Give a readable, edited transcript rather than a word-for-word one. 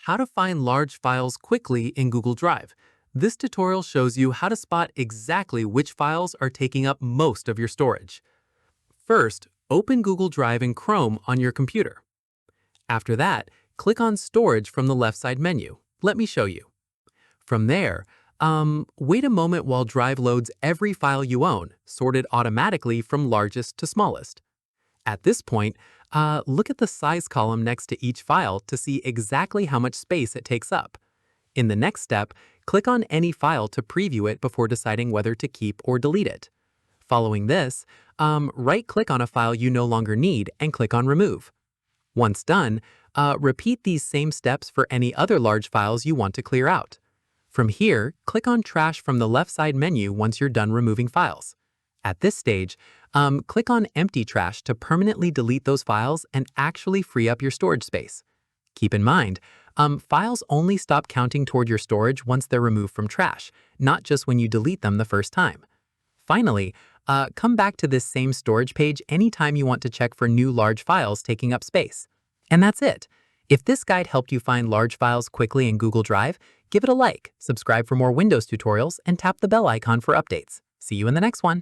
How to find large files quickly in Google Drive. This tutorial shows you how to spot exactly which files are taking up most of your storage. First, open Google Drive in Chrome on your computer. After that, click on Storage from the left side menu. Let me show you. From there, wait a moment while Drive loads every file you own, sorted automatically from largest to smallest. At this point, look at the size column next to each file to see exactly how much space it takes up. In the next step, click on any file to preview it before deciding whether to keep or delete it. Following this, right-click on a file you no longer need and click on Remove. Once done, repeat these same steps for any other large files you want to clear out. From here, click on Trash from the left side menu once you're done removing files. At this stage, click on Empty Trash to permanently delete those files and actually free up your storage space. Keep in mind, files only stop counting toward your storage once they're removed from trash, not just when you delete them the first time. Finally, come back to this same storage page anytime you want to check for new large files taking up space. And that's it. If this guide helped you find large files quickly in Google Drive, give it a like, subscribe for more Windows tutorials, and tap the bell icon for updates. See you in the next one.